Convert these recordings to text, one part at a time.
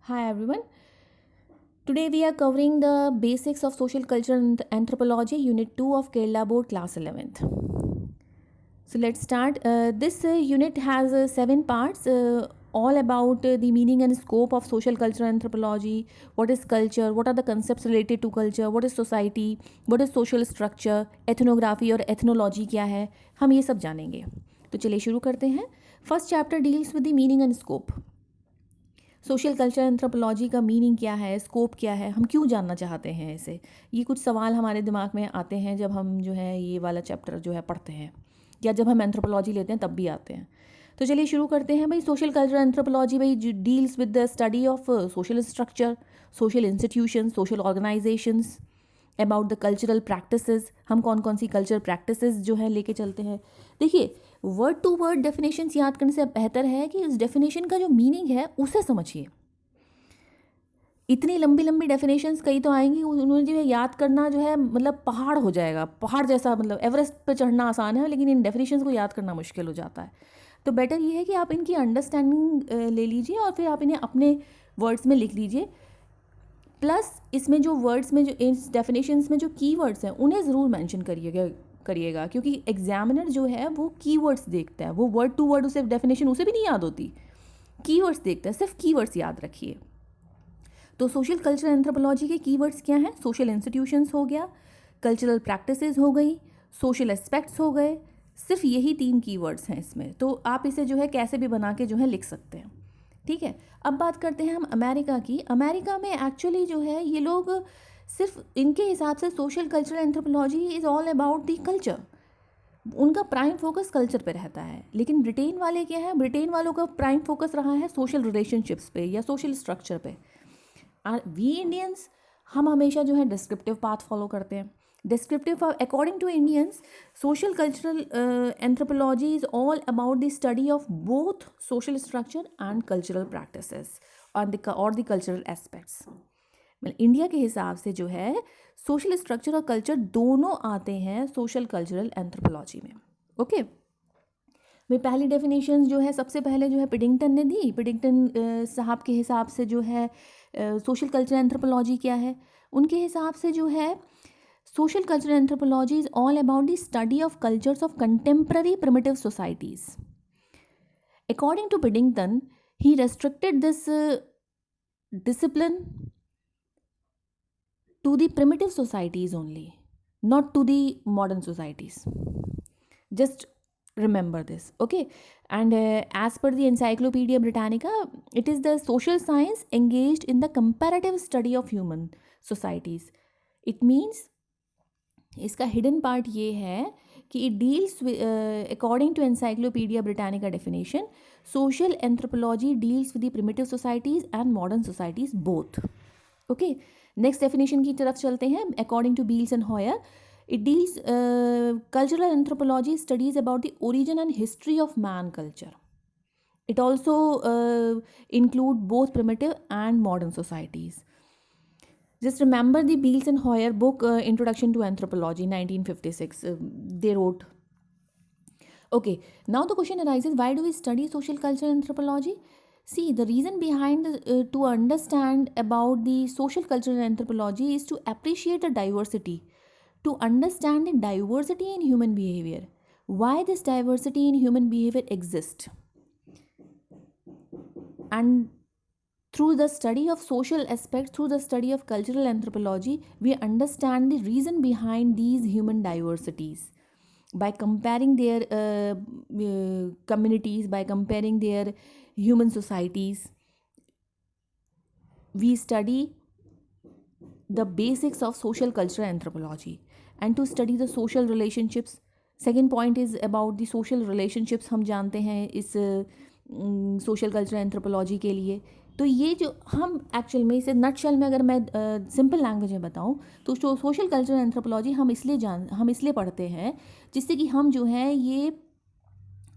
Hi everyone. Today we are covering the basics of social culture and anthropology, Unit 2 of Kerala Board, Class 11th. So let's start. This unit has 7 parts, all about the meaning and scope of social culture anthropology. What is culture? What are the concepts related to culture? What is society? What is social structure? Ethnography और ethnology क्या है? हम ये सब जानेंगे. तो चलिए शुरू करते हैं. First chapter deals with the meaning and scope. Social culture anthropology का मीनिंग क्या है, स्कोप क्या है, हम क्यों जानना चाहते हैं इसे. ये कुछ सवाल हमारे दिमाग में आते हैं जब हम जो है ये वाला चैप्टर जो है पढ़ते हैं, या जब हम एंथ्रोपोलॉजी लेते हैं तब भी आते हैं. तो चलिए शुरू करते हैं. भाई सोशल कल्चर एंथ्रोपोलॉजी भाई deals with the study of social structure, social institution, social organisations, about the cultural practices. हम कौन कौन सी कल्चरल प्रैक्टिसेस जो है लेके चलते हैं. देखिए, वर्ड टू वर्ड डेफिनेशंस याद करने से बेहतर है कि उस डेफिनेशन का जो मीनिंग है उसे समझिए. इतनी लंबी लंबी डेफिनेशंस कई तो आएंगी, उन्हें जो है याद करना जो है मतलब पहाड़ हो जाएगा. पहाड़ जैसा, मतलब एवरेस्ट पे चढ़ना आसान है लेकिन इन डेफिनेशंस को याद करना मुश्किल हो जाता है. तो बेटर ये है कि आप इनकी अंडरस्टैंडिंग ले लीजिए और फिर आप इन्हें अपने वर्ड्स में लिख लीजिए. प्लस इसमें जो वर्ड्स में, जो इस डेफिनेशंस में जो कीवर्ड्स हैं उन्हें ज़रूर मेंशन करिएगा क्योंकि एग्जामिनर जो है वो कीवर्ड्स देखता है. वो वर्ड टू वर्ड उसे डेफिनेशन उसे भी नहीं याद होती, कीवर्ड्स देखता है. सिर्फ कीवर्ड्स याद रखिए. तो सोशल कल्चर एंथ्रोपोलॉजी के कीवर्ड्स क्या हैं? सोशल इंस्टीट्यूशंस हो गया, कल्चरल प्रैक्टिसेस हो गई, सोशल एस्पेक्ट्स हो गए. सिर्फ यही 3 कीवर्ड्स हैं इसमें. तो आप इसे जो है कैसे भी बना के जो है लिख सकते हैं. ठीक है. अब बात करते हैं हम अमेरिका की. अमेरिका में एक्चुअली जो है ये लोग सिर्फ, इनके हिसाब से social cultural anthropology is all about the culture. उनका प्राइम फोकस कल्चर पे रहता है. लेकिन ब्रिटेन वाले क्या है, ब्रिटेन वालों का प्राइम फोकस रहा है सोशल रिलेशनशिप्स पे या सोशल स्ट्रक्चर पे. वी इंडियंस हम हमेशा जो है डिस्क्रिप्टिव पाथ फॉलो करते हैं. Descriptive, according to Indians, social cultural anthropology is all about the study of both social structure and cultural practices और द कल्चरल एस्पेक्ट्स. मतलब इंडिया के हिसाब से जो है सोशल स्ट्रक्चर और कल्चर दोनों आते हैं सोशल कल्चरल एंथ्रोपोलॉजी में. ओके. मैं पहली डेफिनेशन जो है सबसे पहले जो है पिडिंगटन ने दी. पिडिंगटन साहब के हिसाब से जो है सोशल कल्चर एंथ्रोपोलॉजी क्या है. उनके हिसाब से जो है social culture anthropology is all about the study of cultures of contemporary primitive societies. According to Piddington, he restricted this discipline to the primitive societies only, not to the modern societies. Just remember this, okay? And as per the Encyclopedia Britannica, it is the social science engaged in the comparative study of human societies. It means इसका hidden part ये है कि it deals, according to Encyclopaedia Britannica definition, social anthropology deals with the primitive societies and modern societies both. Okay. Next definition की तरफ चलते हैं. According to Beals and Hoijer, it deals cultural anthropology studies about the origin and history of man culture. It also include both primitive and modern societies. Just remember the Beals and Hoyer book, Introduction to Anthropology, 1956. They wrote. Okay, now the question arises, why do we study social culture anthropology? See, the reason behind to understand about the social cultural anthropology is to appreciate the diversity, to understand the diversity in human behavior. Why this diversity in human behavior exists. And through the study of social aspects, through the study of cultural anthropology, we understand the reason behind these human diversities. By comparing their communities, by comparing their human societies, we study the basics of social cultural anthropology. And to study the social relationships, second point is about the social relationships. हम जानते हैं इस social cultural anthropology के लिए. तो ये जो हम एक्चुअल में इसे नटशेल में अगर मैं सिंपल लैंग्वेज में बताऊँ तो सोशल कल्चरल एंथ्रोपोलॉजी हम इसलिए पढ़ते हैं जिससे कि हम जो है ये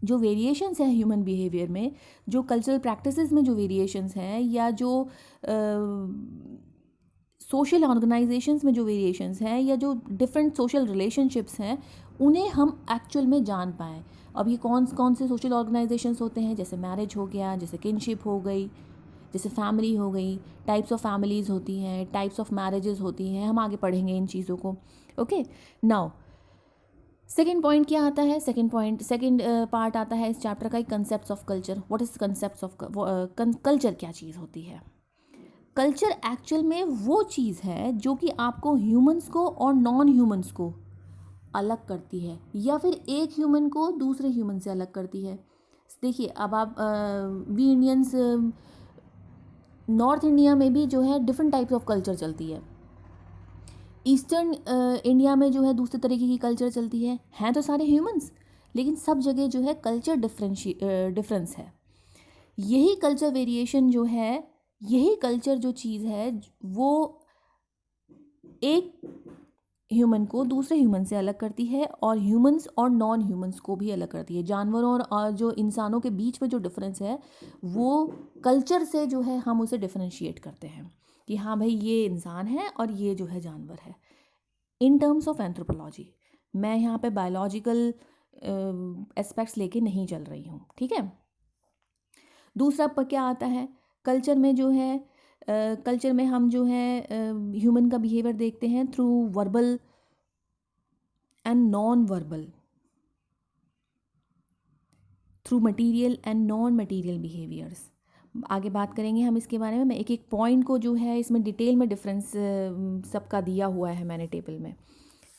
जो वेरिएशंस हैं ह्यूमन बिहेवियर में, जो कल्चरल प्रैक्टिसेस में जो वेरिएशंस हैं, या जो सोशल ऑर्गेनाइजेशंस में जो वेरिएशंस हैं, या जो डिफरेंट सोशल रिलेशनशिप्स हैं, उन्हें हम एक्चुअल में जान पाएँ. अब ये कौन कौन से सोशल ऑर्गेनाइजेशंस होते हैं, जैसे मैरिज हो गया, जैसे किनशिप हो गई, जैसे फैमिली हो गई, टाइप्स ऑफ फैमिलीज़ होती हैं, टाइप्स ऑफ मैरिजेस होती हैं, हम आगे पढ़ेंगे इन चीज़ों को। ओके, नाउ सेकेंड पॉइंट क्या आता है, सेकेंड पार्ट आता है इस चैप्टर का, concepts of culture. What is concepts of culture, क्या चीज़ होती है? कल्चर एक्चुअल में वो चीज़ है जो कि आपको ह्यूमंस को और नॉन ह्यूमंस को अलग करती है, या फिर एक ह्यूमन को दूसरे ह्यूमन से अलग करती है। देखिए, अब आप वी इंडियंस, नॉर्थ इंडिया में भी जो है डिफरेंट टाइप्स ऑफ कल्चर चलती है। ईस्टर्न इंडिया में जो है दूसरे तरीके की कल्चर चलती है। हैं तो सारे ह्यूमंस, लेकिन सब जगह जो है कल्चर डिफरेंस है। यही कल्चर वेरिएशन जो है, यही कल्चर जो चीज़ है, वो एक ह्यूमन को दूसरे ह्यूमन से अलग करती है, और ह्यूमंस और नॉन ह्यूमंस को भी अलग करती है। जानवरों और जो इंसानों के बीच में जो डिफरेंस है, वो कल्चर से जो है हम उसे डिफरेंशिएट करते हैं कि हाँ भाई, ये इंसान है और ये जो है जानवर है। इन टर्म्स ऑफ एंथ्रोपोलॉजी, मैं यहाँ पे बायोलॉजिकल एस्पेक्ट्स लेके नहीं चल रही हूँ, ठीक है। दूसरा पर क्या आता है कल्चर में, जो है कल्चर में हम जो है ह्यूमन का बिहेवियर देखते हैं through verbal and non verbal, through material and non material behaviours. आगे बात करेंगे हम इसके बारे में। मैं एक एक पॉइंट को जो है इसमें डिटेल में डिफरेंस सबका दिया हुआ है मैंने टेबल में,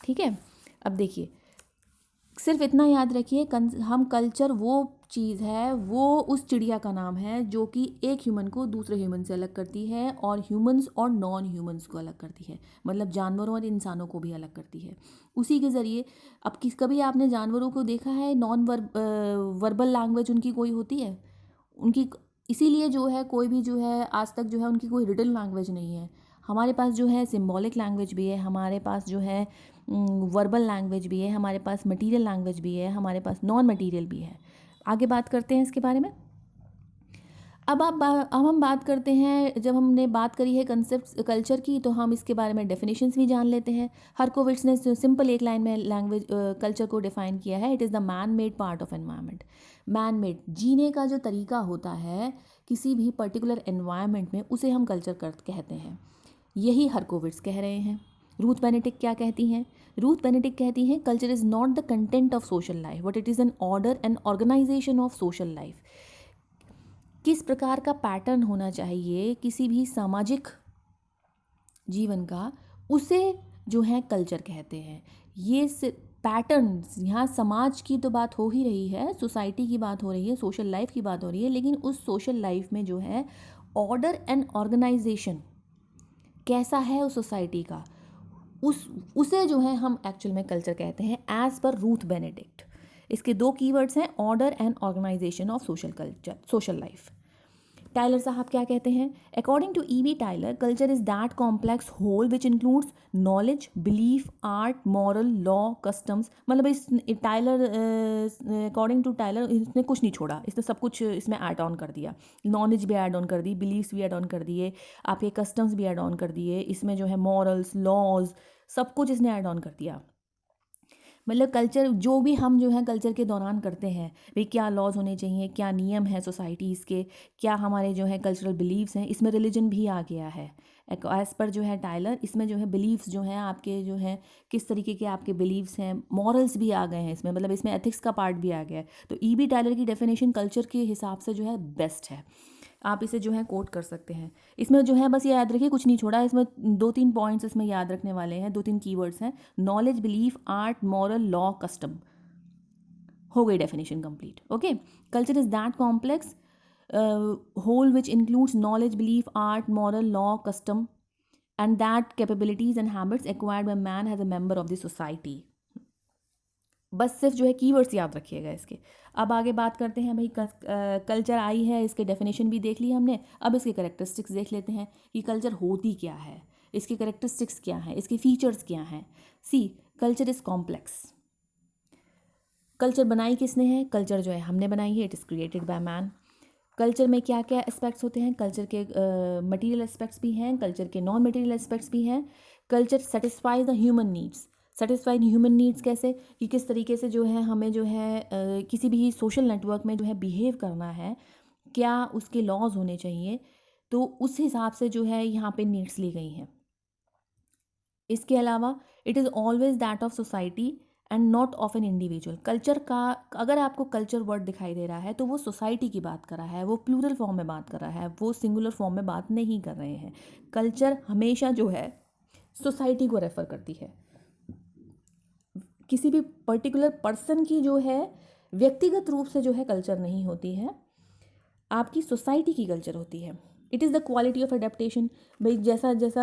ठीक है। अब देखिए, सिर्फ इतना याद रखिए, हम कल्चर वो चीज़ है, वो उस चिड़िया का नाम है जो कि एक ह्यूमन को दूसरे ह्यूमन से अलग करती है, और ह्यूमंस और नॉन ह्यूमंस को अलग करती है, मतलब जानवरों और इंसानों को भी अलग करती है। उसी के ज़रिए, अब कभी आपने जानवरों को देखा है नॉन वर्बल लैंग्वेज उनकी कोई होती है? उनकी, इसीलिए जो है कोई भी जो है आज तक जो है उनकी कोई रिटन लैंग्वेज नहीं है। हमारे पास जो है सिम्बॉलिक लैंग्वेज भी है, हमारे पास जो है वर्बल लैंग्वेज भी है, हमारे पास मटेरियल लैंग्वेज भी है, हमारे पास नॉन मटेरियल भी है। आगे बात करते हैं इसके बारे में। अब हम बात करते हैं, जब हमने बात करी है कंसेप्ट कल्चर की, तो हम इसके बारे में डेफिनेशंस भी जान लेते हैं। हरकोविट्स ने सिंपल एक लाइन में लैंग्वेज कल्चर को डिफाइन किया है, it is the man made part of environment. Man made, जीने का जो तरीका होता है किसी भी पर्टिकुलर एनवायरनमेंट में, उसे हम कल्चर कहते हैं। यही हरकोविट्स कह रहे हैं। रूथ बेनेडिक्ट क्या कहती हैं? रूथ बेनेडिक्ट कहती हैं, culture is not the content of social life, but it is an order and organization of social life. किस प्रकार का पैटर्न होना चाहिए किसी भी सामाजिक जीवन का, उसे जो है कल्चर कहते हैं। ये पैटर्न्स, यहाँ समाज की तो बात हो ही रही है, सोसाइटी की बात हो रही है, सोशल लाइफ की बात हो रही है, लेकिन उस सोशल लाइफ में जो है ऑर्डर एंड ऑर्गेनाइजेशन कैसा है उस सोसाइटी का, उसे जो है हम एक्चुअल में कल्चर कहते हैं, एज पर रूथ बेनेडिक्ट। इसके दो कीवर्ड्स हैं, order and organization of social culture, social life. Tylor साहब क्या कहते हैं? According to E B. Tylor, culture is that complex whole which includes knowledge, belief, art, moral, law, customs. मतलब इस Tyler, according to Tyler, इसने कुछ नहीं छोड़ा, इसने सब कुछ इसमें ऐड ऑन कर दिया। नॉलेज भी ऐड ऑन कर दी, बिलीफ्स भी ऐड ऑन कर दिए, आपके कस्टम्स भी ऐड ऑन कर दिए, इसमें जो है मॉरल्स, लॉज, सब कुछ इसने ऐड ऑन कर दिया। मतलब कल्चर जो भी हम जो है कल्चर के दौरान करते हैं, भाई क्या लॉज होने चाहिए, क्या नियम है सोसाइटीज़ के, क्या हमारे जो है कल्चरल बिलीव्स हैं, इसमें रिलीजन भी आ गया है एज पर जो है टाइलर। इसमें जो है बिलीव्स जो हैं आपके, जो है किस तरीके के आपके बिलीव्स हैं, मॉरल्स भी आ गए हैं इसमें, मतलब इसमें एथिक्स का पार्ट भी आ गया है। तो ई.बी. टाइलर की डेफिनेशन कल्चर के हिसाब से जो है बेस्ट है, आप इसे जो है कोट कर सकते हैं। इसमें जो है बस ये याद रखिए, कुछ नहीं छोड़ा, इसमें 2-3 पॉइंट्स इसमें याद रखने वाले हैं, 2-3 कीवर्ड्स हैं, knowledge, belief, art, moral, law, custom. हो गई definition complete. Okay, culture is that complex whole which includes knowledge, belief, art, moral, law, custom and that capabilities and habits acquired by man has a member of the society. बस सिर्फ जो है keywords याद रखिएगा इसके। अब आगे बात करते हैं भाई, कल्चर आई है, इसके डेफिनेशन भी देख ली हमने, अब इसके करेक्टरिस्टिक्स देख लेते हैं कि कल्चर होती क्या है, इसके करेक्टरिस्टिक्स क्या हैं, इसके फीचर्स क्या हैं। सी, कल्चर इज़ कॉम्प्लेक्स। कल्चर बनाई किसने है? कल्चर जो है हमने बनाई है, it is created by man. Culture में क्या क्या एस्पेक्ट्स होते हैं? कल्चर के मटेरियल एस्पेक्ट्स भी हैं, कल्चर के नॉन मटेरियल एस्पेक्ट्स भी हैं। Culture satisfy the human needs. Satisfied human needs कैसे? कि किस तरीके से जो है हमें जो है किसी भी सोशल नेटवर्क में जो है बिहेव करना है, क्या उसके लॉज होने चाहिए, तो उस हिसाब से जो है यहाँ पे नीड्स ली गई हैं। इसके अलावा it is always that of society and not of an individual. Culture का, अगर आपको कल्चर वर्ड दिखाई दे रहा है तो वो सोसाइटी की बात कर रहा है, वो प्लूरल फॉर्म में बात कर रहा है, वो सिंगुलर फॉर्म में बात नहीं कर रहे हैं। कल्चर हमेशा जो है सोसाइटी को रेफर करती है, किसी भी पर्टिकुलर पर्सन की जो है व्यक्तिगत रूप से जो है कल्चर नहीं होती है, आपकी सोसाइटी की कल्चर होती है। It is the quality of adaptation. भाई जैसा जैसा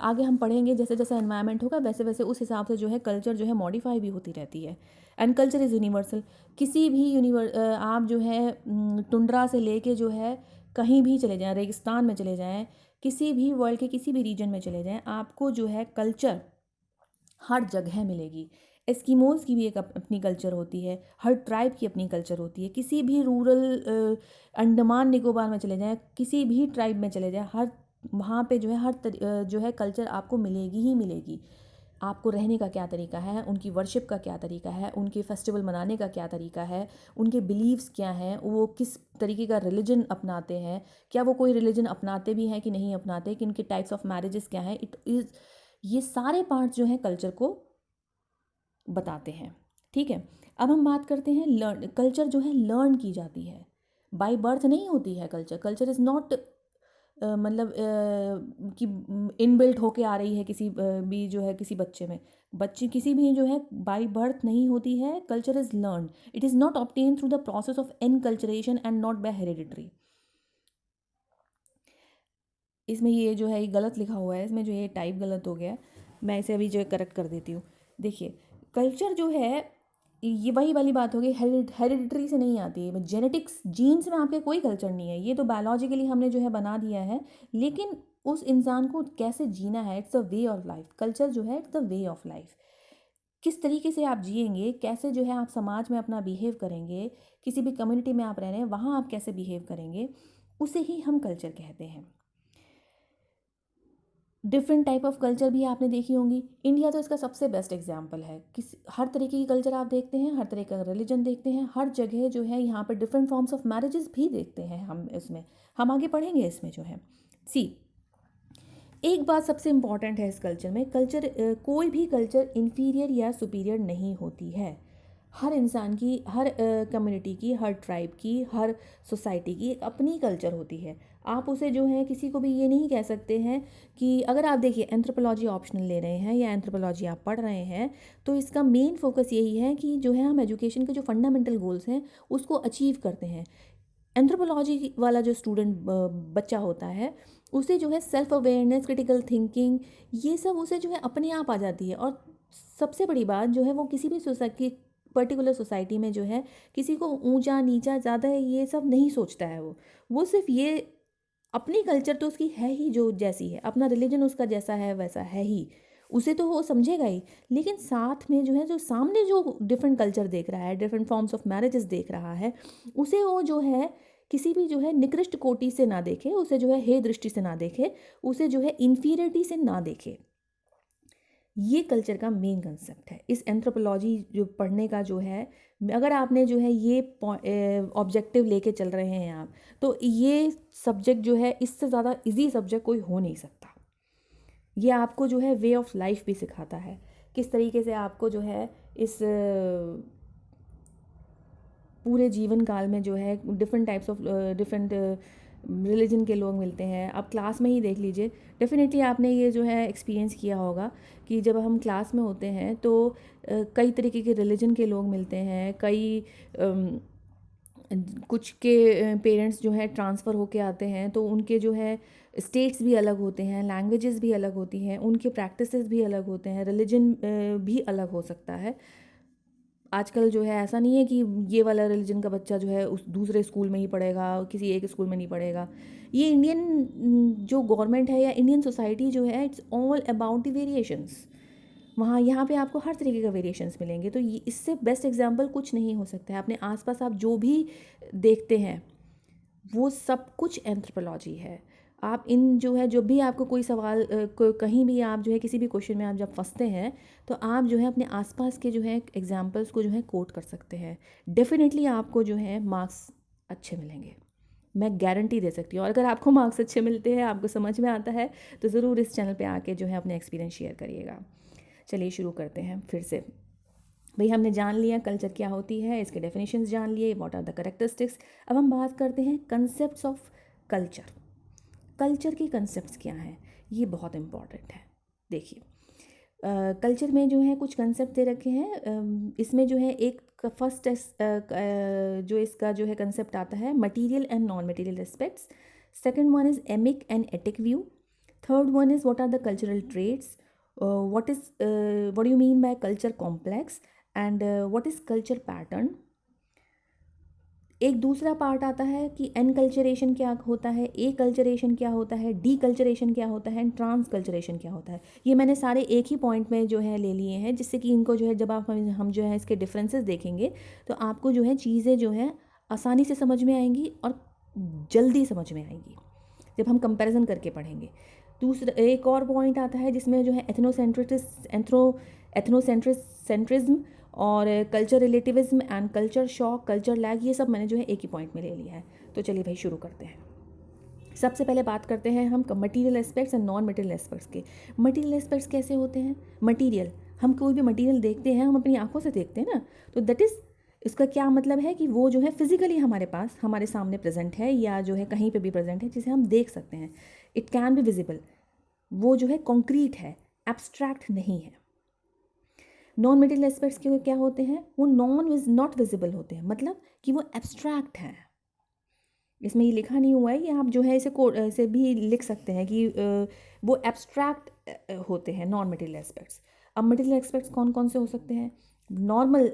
आगे हम पढ़ेंगे, जैसे जैसा एनवायरनमेंट होगा वैसे वैसे उस हिसाब से जो है कल्चर जो है मॉडिफाई भी होती रहती है। And culture is universal. किसी भी आप जो है टुंड्रा से लेके जो है कहीं भी चले जाएं, रेगिस्तान में चले जाएं, किसी भी वर्ल्ड के किसी भी रीजन में चले जाएं, आपको जो है कल्चर हर जगह मिलेगी। एस्किमोज़ की भी एक अपनी कल्चर होती है, हर ट्राइब की अपनी कल्चर होती है। किसी भी रूरल अंडमान निकोबार में चले जाएं, किसी भी ट्राइब में चले जाएं, हर वहाँ पे जो है जो है कल्चर आपको मिलेगी ही मिलेगी। आपको रहने का क्या तरीका है, उनकी वर्शिप का क्या तरीका है, उनके फेस्टिवल मनाने का क्या तरीका है, उनके बिलीव्स क्या हैं, वो किस तरीके का रिलीजन अपनाते हैं, क्या वो कोई रिलीजन अपनाते भी हैं कि नहीं अपनाते, कि इनके टाइप्स ऑफ मैरिजेस क्या हैं। इट इज़, ये सारे पार्ट्स जो हैं कल्चर को बताते हैं। ठीक है, अब हम बात करते हैं लर्न। कल्चर जो है लर्न की जाती है, बाय बर्थ नहीं होती है कल्चर। कल्चर इज़ नॉट मतलब कि इनबिल्ट होके आ रही है किसी भी जो है किसी बच्चे में। बच्चे किसी भी जो है बाय बर्थ नहीं होती है। Culture is learn. It is not obtain through the process of enculturation and not by hereditary. इसमें ये जो है ये गलत लिखा हुआ है, इसमें जो ये टाइप गलत हो गया है, मैं इसे अभी जो है करेक्ट कर देती हूँ। देखिए, कल्चर जो है ये वही वाली बात होगी, हेरिडिटरी से नहीं आती है। जेनेटिक्स, जीन्स में आपके कोई कल्चर नहीं है, ये तो बायोलॉजिकली हमने जो है बना दिया है। लेकिन उस इंसान को कैसे जीना है, it's a way of life. Culture जो है it's the way of life. किस तरीके से आप जिएंगे, कैसे जो है आप समाज में अपना बिहेव करेंगे, किसी भी कम्युनिटी में आप रह रहे हैं वहाँ आप कैसे बिहेव करेंगे, उसे ही हम कल्चर कहते हैं। डिफरेंट टाइप ऑफ कल्चर भी आपने देखी होंगी। इंडिया तो इसका सबसे बेस्ट एग्जाम्पल है। हर तरीके की कल्चर आप देखते हैं, हर तरह का रिलीजन देखते हैं, हर जगह जो है यहाँ पर डिफरेंट फॉर्म्स ऑफ मैरिजेस भी देखते हैं हम। इसमें हम आगे पढ़ेंगे इसमें जो है। एक बात सबसे इम्पॉर्टेंट है इस कल्चर में, कल्चर कोई भी कल्चर इन्फीरियर या सुपीरियर नहीं होती है। हर इंसान की, हर कम्युनिटी की, हर ट्राइब की, हर सोसाइटी की एक अपनी कल्चर होती है। आप उसे जो है किसी को भी ये नहीं कह सकते हैं कि, अगर आप देखिए एंथ्रोपोलॉजी ऑप्शनल ले रहे हैं या एंथ्रोपोलॉजी आप पढ़ रहे हैं, तो इसका मेन फोकस यही है कि जो है हम एजुकेशन के जो फंडामेंटल गोल्स हैं उसको अचीव करते हैं। एंथ्रोपोलॉजी वाला जो स्टूडेंट बच्चा होता है उसे जो है सेल्फ अवेयरनेस, क्रिटिकल थिंकिंग, ये सब उसे जो है अपने आप आ जाती है। और सबसे बड़ी बात जो है वो किसी भी सोसाइटी, पर्टिकुलर सोसाइटी में जो है किसी को ऊंचा नीचा ज़्यादा है ये सब नहीं सोचता है। वो सिर्फ ये, अपनी कल्चर तो उसकी है ही जो जैसी है, अपना रिलीजन उसका जैसा है वैसा है ही, उसे तो वो समझेगा ही। लेकिन साथ में जो है जो सामने जो डिफरेंट कल्चर देख रहा है, डिफरेंट फॉर्म्स ऑफ मैरिजेस देख रहा है, उसे वो जो है किसी भी जो है निकृष्ट कोटि से ना देखे, उसे जो है हे दृष्टि से ना देखे, उसे जो है इन्फीरियरिटी से ना देखे। ये कल्चर का मेन कंसेप्ट है। इस एंथ्रोपोलॉजी जो पढ़ने का जो है, अगर आपने जो है ये ऑब्जेक्टिव लेके चल रहे हैं आप, तो ये सब्जेक्ट जो है इससे ज़्यादा इजी सब्जेक्ट कोई हो नहीं सकता। ये आपको जो है वे ऑफ लाइफ भी सिखाता है, किस तरीके से आपको जो है इस पूरे जीवन काल में जो है different types of different religion के लोग मिलते हैं। आप क्लास में ही देख लीजिए, डेफिनेटली आपने ये जो है एक्सपीरियंस किया होगा कि जब हम क्लास में होते हैं तो कई तरीके के रिलीजन के लोग मिलते हैं। कुछ के पेरेंट्स जो है ट्रांसफ़र होके आते हैं, तो उनके जो है स्टेट्स भी अलग होते हैं, लैंग्वेजेस भी अलग होती हैं, उनके प्रैक्टिसेस भी अलग होते हैं, रिलीजन भी अलग हो सकता है। आजकल जो है ऐसा नहीं है कि ये वाला रिलीजन का बच्चा जो है उस दूसरे स्कूल में ही पढ़ेगा, किसी एक स्कूल में नहीं पढ़ेगा। ये इंडियन जो गवर्नमेंट है या इंडियन सोसाइटी जो है, it's all about the variations. वहाँ यहाँ पे आपको हर तरीके का वेरिएशंस मिलेंगे। तो ये, इससे बेस्ट एग्जांपल कुछ नहीं हो सकता है। अपने आसपास आप जो भी देखते हैं वो सब कुछ एंथ्रोपोलॉजी है। आप इन जो है, जो भी आपको कोई सवाल कहीं भी आप जो है किसी भी क्वेश्चन में आप जब फंसते हैं, तो आप जो है अपने आसपास के जो है एग्जांपल्स को जो है कोट कर सकते हैं। डेफिनेटली आपको जो है मार्क्स अच्छे मिलेंगे। मैं गारंटी दे सकती हूँ। और अगर आपको मार्क्स अच्छे मिलते हैं, आपको समझ में आता है, तो ज़रूर इस चैनल पे आके जो है अपने एक्सपीरियंस शेयर करिएगा। चलिए शुरू करते हैं फिर से। भाई हमने जान लिया कल्चर क्या होती है, इसके डेफिनेशंस जान लिए, व्हाट आर द कैरेक्टरिस्टिक्स। अब हम बात करते हैं कंसेप्ट्स ऑफ कल्चर। कल्चर के कंसेप्ट्स क्या हैं, ये बहुत इंपॉर्टेंट है। देखिए कल्चर में जो है कुछ कंसेप्ट दे रखे हैं। इसमें जो है एक फर्स्ट जो इसका जो है कंसेप्ट आता है material and non material aspects. Second one is emic and etic view. Third one is what are the cultural traits, what do you mean by culture complex, and what is culture pattern. एक दूसरा part आता है कि enculturation क्या होता है, ए culturation क्या होता है, डी कल्चरेशन क्या होता है, एंड ट्रांस कल्चरेशन क्या होता है। ये मैंने सारे एक ही पॉइंट में जो है ले लिए हैं, जिससे कि इनको जो है जब आप हम जो है इसके डिफरेंसेस देखेंगे तो आपको जो है चीज़ें जो है आसानी से समझ में आएंगी और जल्दी समझ में आएंगी जब हम कंपैरिजन करके पढ़ेंगे। दूसरा एक और पॉइंट आता है जिसमें जो है एथनोसेंट्रिज्म और culture relativism and culture shock, culture lag, ये सब मैंने जो है एक ही पॉइंट में ले लिया है। तो चलिए भाई शुरू करते हैं। सबसे पहले बात करते हैं हम material aspects and non material aspects के। मटीरियल एस्पेक्ट्स कैसे होते हैं? मटीरियल, हम कोई भी मटीरियल देखते हैं हम अपनी आंखों से देखते हैं ना, तो दैट इज़, इसका क्या मतलब है कि वो जो है फिजिकली हमारे पास हमारे सामने प्रेजेंट है या जो है कहीं पे भी प्रेजेंट है जिसे हम देख सकते हैं। इट कैन बी विजिबल, वो जो है कॉन्क्रीट है, एब्स्ट्रैक्ट नहीं है। नॉन मटेरियल एस्पेक्ट्स के क्या होते हैं? वो नॉट विजिबल होते हैं, मतलब कि वो एब्स्ट्रैक्ट हैं। इसमें ये लिखा नहीं हुआ है, ये आप जो है इसे भी लिख सकते हैं कि वो एब्स्ट्रैक्ट होते हैं नॉन मटेरियल एस्पेक्ट्स। अब मटेरियल एस्पेक्ट्स कौन कौन से हो सकते हैं? नॉर्मल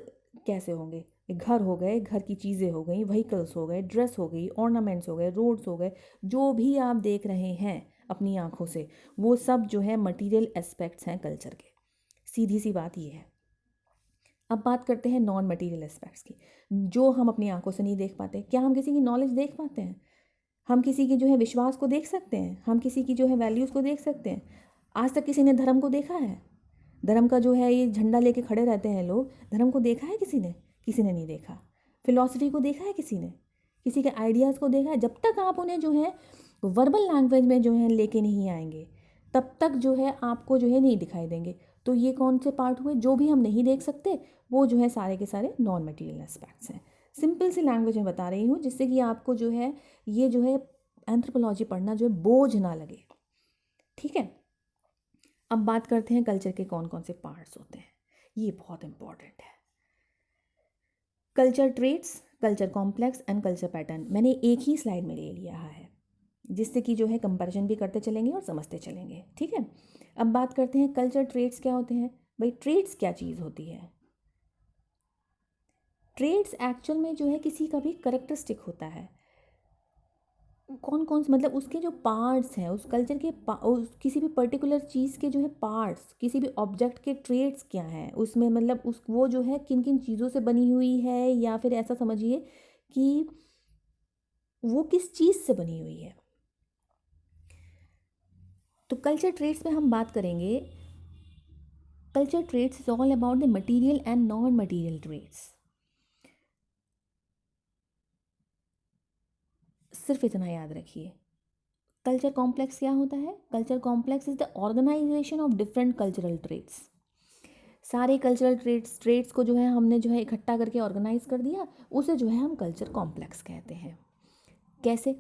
कैसे होंगे? घर हो गए, घर की चीज़ें हो गई, व्हीकल्स हो गए, ड्रेस हो गई, ऑर्नामेंट्स हो गए, रोड्स हो गए, जो भी आप देख रहे हैं अपनी आंखों से, वो सब जो है मटेरियल एस्पेक्ट्स हैं कल्चर के। सीधी सी बात ये है। अब बात करते हैं नॉन मटेरियल एस्पेक्ट्स की, जो हम अपनी आंखों से नहीं देख पाते। क्या हम किसी की नॉलेज देख पाते हैं? हम किसी के जो है विश्वास को देख सकते हैं, हम किसी की जो है वैल्यूज़ को देख सकते हैं। आज तक किसी ने धर्म को देखा है? धर्म का जो है ये झंडा लेके खड़े रहते हैं लोग, धर्म को देखा है किसी ने? किसी ने नहीं देखा। फिलॉसफी को देखा है किसी ने? किसी के आइडियाज़ को देखा है? जब तक आप उन्हें जो है वर्बल लैंग्वेज में जो है लेके नहीं आएंगे, तब तक जो है आपको जो है नहीं दिखाई देंगे। तो ये कौन से पार्ट हुए? जो भी हम नहीं देख सकते वो जो है सारे के सारे नॉन मटेरियल एस्पेक्ट्स हैं। सिंपल सी लैंग्वेज में बता रही हूँ, जिससे कि आपको जो है ये जो है एंथ्रोपोलॉजी पढ़ना जो है बोझ ना लगे। ठीक है, अब बात करते हैं कल्चर के कौन कौन से पार्ट्स होते हैं। ये बहुत इंपॉर्टेंट है। Culture traits, culture complex and culture pattern मैंने एक ही स्लाइड में ले लिया है, जिससे कि जो है कंपैरिजन भी करते चलेंगे और समझते चलेंगे। ठीक है, अब बात करते हैं कल्चर ट्रेट्स क्या होते हैं। भाई ट्रेट्स क्या चीज़ होती है? ट्रेट्स एक्चुअल में जो है किसी का भी करेक्टरिस्टिक होता है। कौन कौन से, मतलब उसके जो पार्ट्स हैं उस कल्चर के किसी भी पर्टिकुलर चीज़ के जो है पार्ट्स, किसी भी ऑब्जेक्ट के ट्रेट्स क्या हैं उसमें, मतलब उस वो जो है किन किन चीज़ों से बनी हुई है, या फिर ऐसा समझिए कि वो किस चीज़ से बनी हुई है। तो कल्चर ट्रेट्स में हम बात करेंगे। Culture traits is all about the material and non material traits. सिर्फ इतना याद रखिए। कल्चर कॉम्प्लेक्स क्या होता है? Culture complex is the organization of different cultural traits. सारे कल्चरल ट्रेट्स को जो है हमने जो है इकट्ठा करके ऑर्गेनाइज कर दिया, उसे जो है हम कल्चर कॉम्प्लेक्स कहते हैं। कैसे?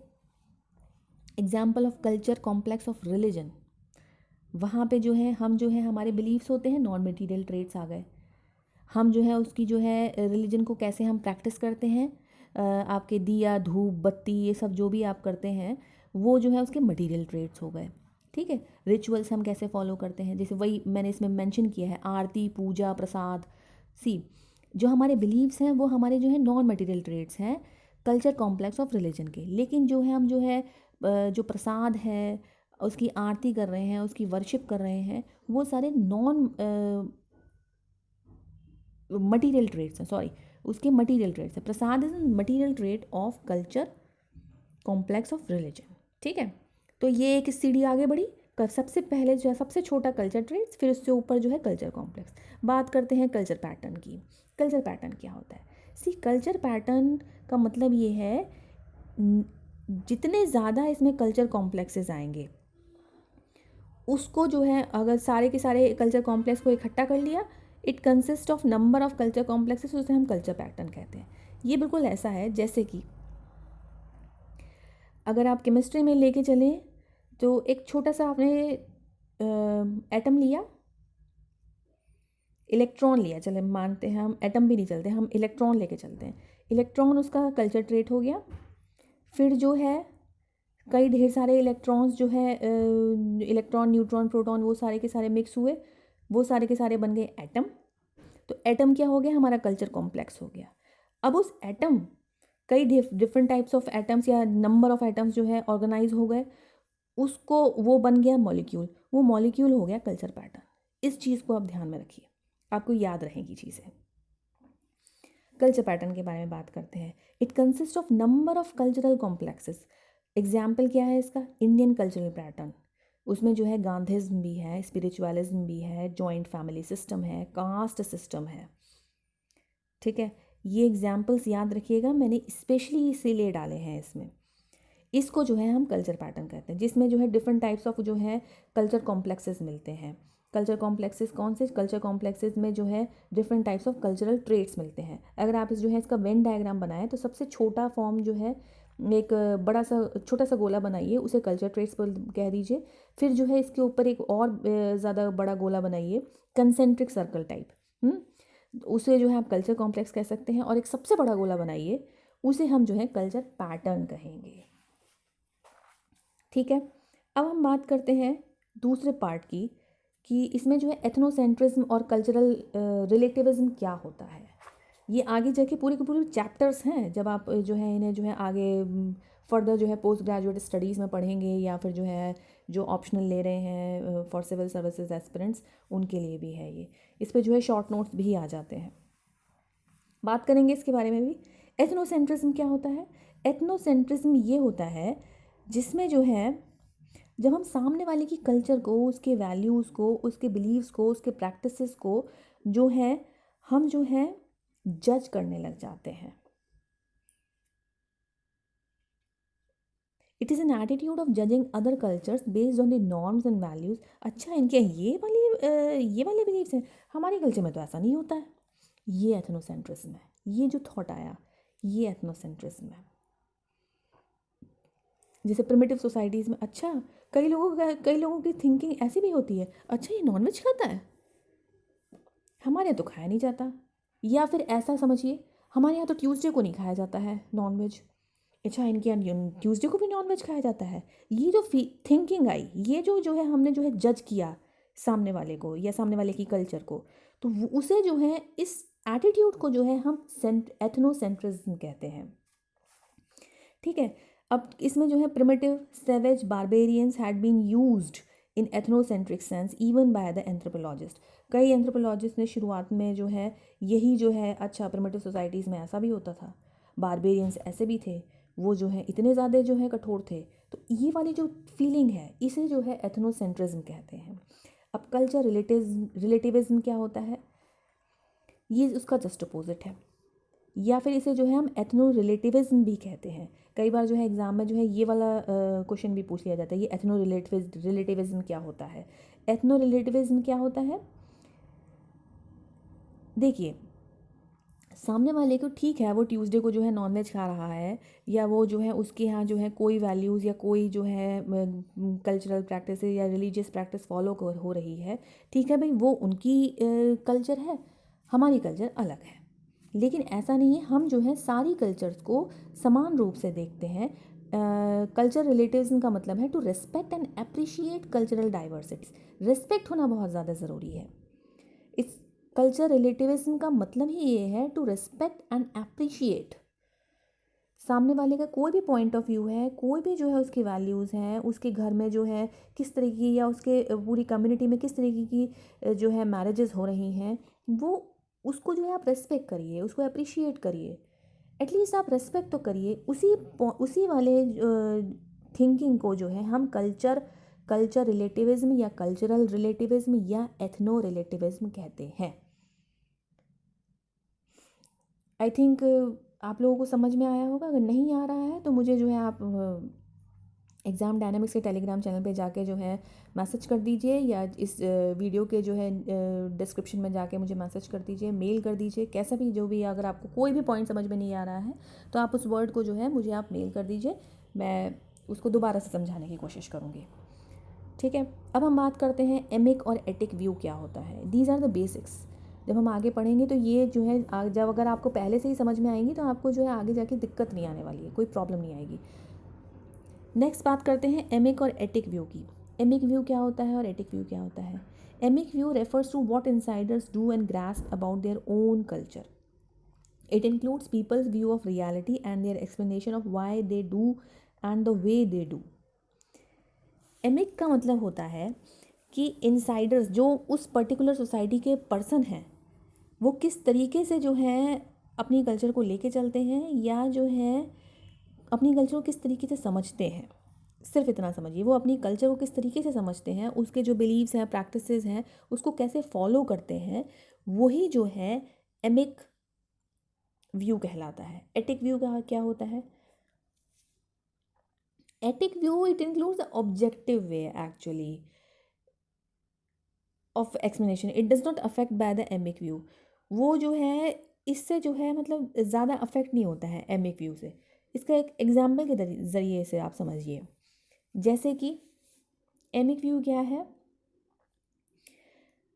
Example of culture complex of religion, वहाँ पे जो है हम जो है हमारे बिलीव्स होते हैं, नॉन मटीरियल ट्रेट्स आ गए। हम जो है उसकी जो है रिलीजन को कैसे हम प्रैक्टिस करते हैं, आपके दिया धूप बत्ती ये सब जो भी आप करते हैं वो जो है उसके मटेरियल ट्रेट्स हो गए। ठीक है, रिचुअल्स हम कैसे फॉलो करते हैं, जैसे वही मैंने इसमें मेंशन किया है, आरती, पूजा, प्रसाद। सी, जो हमारे बिलीव्स हैं वो हमारे जो है नॉन मटेरियल ट्रेट्स हैं कल्चर कॉम्प्लेक्स ऑफ रिलीजन के। लेकिन जो है हम जो है जो प्रसाद है, उसकी आरती कर रहे हैं, उसकी वर्शिप कर रहे हैं, वो सारे नॉन मटीरियल ट्रेट्स हैं, सॉरी उसके मटीरियल ट्रेट्स हैं। Prasad is material trait of culture complex of religion. ठीक है, तो ये एक सीढ़ी आगे बढ़ी। सबसे पहले जो है सबसे छोटा कल्चर ट्रेट्स, फिर उससे ऊपर जो है कल्चर कॉम्प्लेक्स। बात करते हैं कल्चर पैटर्न की। कल्चर पैटर्न क्या होता है? सी, कल्चर पैटर्न का मतलब ये है जितने ज़्यादा इसमें कल्चर कॉम्प्लेक्सेस आएंगे, उसको जो है अगर सारे के सारे कल्चर कॉम्प्लेक्स को इकट्ठा कर लिया, it consist of number of culture complexes, उसे हम कल्चर पैटर्न कहते हैं। ये बिल्कुल ऐसा है जैसे कि अगर आप केमिस्ट्री में लेके चलें तो एक छोटा सा आपने एटम लिया, इलेक्ट्रॉन लिया, चले मानते हैं हम एटम भी नहीं चलते, हम इलेक्ट्रॉन लेके चलते हैं। इलेक्ट्रॉन उसका कल्चर ट्रेट हो गया। फिर जो है कई ढेर सारे इलेक्ट्रॉन्स जो है इलेक्ट्रॉन, न्यूट्रॉन, प्रोटॉन, वो सारे के सारे मिक्स हुए, वो सारे के सारे बन गए एटम। तो एटम क्या हो गया, हमारा कल्चर कॉम्प्लेक्स हो गया। अब उस एटम कई डिफरेंट टाइप्स ऑफ एटम्स या नंबर ऑफ एटम्स जो है ऑर्गेनाइज हो गए, उसको वो बन गया मॉलिक्यूल, वो मॉलिक्यूल हो गया कल्चर पैटर्न। इस चीज़ को आप ध्यान में रखिए, आपको याद रहेगी चीज़ें। कल्चर पैटर्न के बारे में बात करते हैं। It consist of number of cultural complexes. Example क्या है इसका, इंडियन कल्चरल पैटर्न। उसमें जो है गांधीज्म भी है, स्पिरिचुअलिज्म भी है, जॉइंट फैमिली सिस्टम है, कास्ट सिस्टम है। ठीक है, ये एग्जाम्पल्स याद रखिएगा, मैंने स्पेशली इसीलिए डाले हैं इसमें। इसको जो है हम कल्चर पैटर्न कहते हैं, जिसमें जो है डिफरेंट टाइप्स ऑफ जो है कल्चर कॉम्प्लेक्सेस मिलते हैं। कल्चर कॉम्प्लेक्सेस कौन से, कल्चर कॉम्प्लेक्सेस में जो है different types of cultural traits मिलते हैं। अगर आप जो है इसका वेन डायग्राम बनाएं तो सबसे छोटा फॉर्म जो है, एक बड़ा सा छोटा सा गोला बनाइए, उसे कल्चर ट्रेट्स पर कह दीजिए। फिर जो है इसके ऊपर एक और ज़्यादा बड़ा गोला बनाइए, कंसेंट्रिक सर्कल टाइप, उसे जो है आप कल्चर कॉम्प्लेक्स कह सकते हैं। और एक सबसे बड़ा गोला बनाइए, उसे हम जो है कल्चर पैटर्न कहेंगे। ठीक है, अब हम बात करते हैं दूसरे पार्ट की, कि इसमें जो है एथनोसेंट्रिज्म और कल्चरल रिलेटिविज्म क्या होता है। ये आगे जाके पूरे के पूरे चैप्टर्स हैं, जब आप जो है इन्हें जो है आगे फर्दर जो है पोस्ट ग्रेजुएट स्टडीज़ में पढ़ेंगे, या फिर जो है जो ऑप्शनल ले रहे हैं फॉर सिविल सर्विसेज एस्पिरेंट्स, उनके लिए भी है ये। इस पर जो है शॉर्ट नोट्स भी आ जाते हैं, बात करेंगे इसके बारे में भी। एथनोसेंट्रिज्म क्या होता है, एथनोसेंट्रिज्म ये होता है जिसमें जो है जब हम सामने वाले की कल्चर को, उसके वैल्यूज़ को, उसके बिलीव्स को, उसके प्रैक्टिसेस को जो है हम जो है जज करने लग जाते हैं। It is an attitude of judging other cultures based on the norms and values. अच्छा, इनके ये वाले बिलीव्स हैं, हमारे कल्चर में तो ऐसा नहीं होता है। ये एथनोसेंट्रिज्म है, ये जो थॉट आया ये एथनोसेंट्रिज्म है। जैसे प्रिमिटिव सोसाइटीज़ में, अच्छा कई लोगों की थिंकिंग ऐसी भी होती है, अच्छा ये नॉनवेज खाता है, हमारे यहाँ तो खाया नहीं जाता। या फिर ऐसा समझिए, हमारे यहाँ तो ट्यूसडे को नहीं खाया जाता है नॉनवेज, अच्छा इनके यहाँ ट्यूसडे को भी नॉनवेज खाया जाता है। ये जो थिंकिंग आई, ये जो है हमने जो है जज किया सामने वाले को या सामने वाले की कल्चर को, तो उसे जो है इस एटीट्यूड को जो है हम एथनोसेंट्रिज्म कहते हैं। ठीक है, अब इसमें जो है primitive, savage, barbarians had been used in ethnocentric sense even by the anthropologist. कई एंथ्रोपोलॉजिस्ट ने शुरुआत में जो है यही जो है, अच्छा प्रिमिटिव सोसाइटीज़ में ऐसा भी होता था, बारबेरियंस ऐसे भी थे, वो जो है इतने ज़्यादा जो है कठोर थे। तो ये वाली जो फीलिंग है इसे जो है एथनोसेंट्रिज्म कहते हैं। अब कल्चर रिलेटिविज्म क्या होता है, ये उसका जस्ट अपोजिट है, या फिर इसे जो है हम एथनो रिलेटिविज्म भी कहते हैं। कई बार जो है एग्ज़ाम में जो है ये वाला क्वेश्चन भी पूछ लिया जाता है, ये एथनो रिलेटिविज्म क्या होता है। एथनो रिलेटिविज्म क्या होता है, देखिए सामने वाले को ठीक है, वो ट्यूसडे को जो है नॉनवेज खा रहा है, या वो जो है उसके यहाँ जो है कोई वैल्यूज़ या कोई जो है कल्चरल प्रैक्टिस या रिलीजियस प्रैक्टिस फॉलो हो रही है, ठीक है भाई, वो उनकी कल्चर है, हमारी कल्चर अलग है। लेकिन ऐसा नहीं है, हम जो है सारी कल्चर्स को समान रूप से देखते हैं। कल्चर रिलेटिविज्म का मतलब है to respect and appreciate cultural diversities. Respect होना बहुत ज़्यादा ज़रूरी है। इस कल्चर रिलेटिविज्म का मतलब ही ये है टू रिस्पेक्ट एंड अप्रिशिएट। सामने वाले का कोई भी पॉइंट ऑफ व्यू है, कोई भी जो है उसकी वैल्यूज़ हैं, उसके घर में जो है किस तरीके की, या उसके पूरी कम्युनिटी में किस तरीके की जो है मैरिजेस हो रही हैं, वो उसको जो है आप रेस्पेक्ट करिए, उसको अप्रिशिएट करिए, एटलीस्ट आप रेस्पेक्ट तो करिए। उसी वाले थिंकिंग को जो है हम कल्चर रिलेटिविज्म या कल्चरल रिलेटिविज्म या एथनो रिलेटिविज्म कहते हैं। आई थिंक आप लोगों को समझ में आया होगा। अगर नहीं आ रहा है तो मुझे जो है आप एग्ज़ाम डायनामिक्स के टेलीग्राम चैनल पे जाके जो है मैसेज कर दीजिए, या इस वीडियो के जो है डिस्क्रिप्शन में जाके मुझे मैसेज कर दीजिए, मेल कर दीजिए, कैसा भी जो भी, अगर आपको कोई भी पॉइंट समझ में नहीं आ रहा है तो आप उस वर्ड को जो है मुझे आप मेल कर दीजिए, मैं उसको दोबारा से समझाने की कोशिश करूँगी। ठीक है, अब हम बात करते हैं एमिक और एटिक व्यू क्या होता है। These are the basics. जब हम आगे पढ़ेंगे तो ये जो है जब अगर आपको पहले से ही समझ में आएंगी तो आपको जो है आगे जाके दिक्कत नहीं आने वाली है, कोई प्रॉब्लम नहीं आएगी। नेक्स्ट बात करते हैं एमिक और एटिक व्यू की। एमिक व्यू क्या होता है और एटिक व्यू क्या होता है? Emic view refers to what insiders do and grasp about their own culture. It includes people's view of reality and their explanation of why they do and the way they do. एमिक का मतलब होता है कि Insiders जो उस particular society के person हैं वो किस तरीके से जो है अपनी कल्चर को लेके चलते हैं, या जो है अपनी कल्चर को किस तरीके से समझते हैं। सिर्फ इतना समझिए, वो अपनी कल्चर को किस तरीके से समझते हैं, उसके जो बिलीव्स हैं, प्रैक्टिसेस हैं, उसको कैसे फॉलो करते हैं, वही जो है एमिक व्यू कहलाता है। एटिक व्यू का क्या होता है? Etic view it includes the objective way actually of explanation, it does not affect by the emic view. वो जो है इससे जो है मतलब ज़्यादा अफेक्ट नहीं होता है एमिक व्यू से। इसका एक एग्जाम्पल के ज़रिए से आप समझिए, जैसे कि एमिक व्यू क्या है,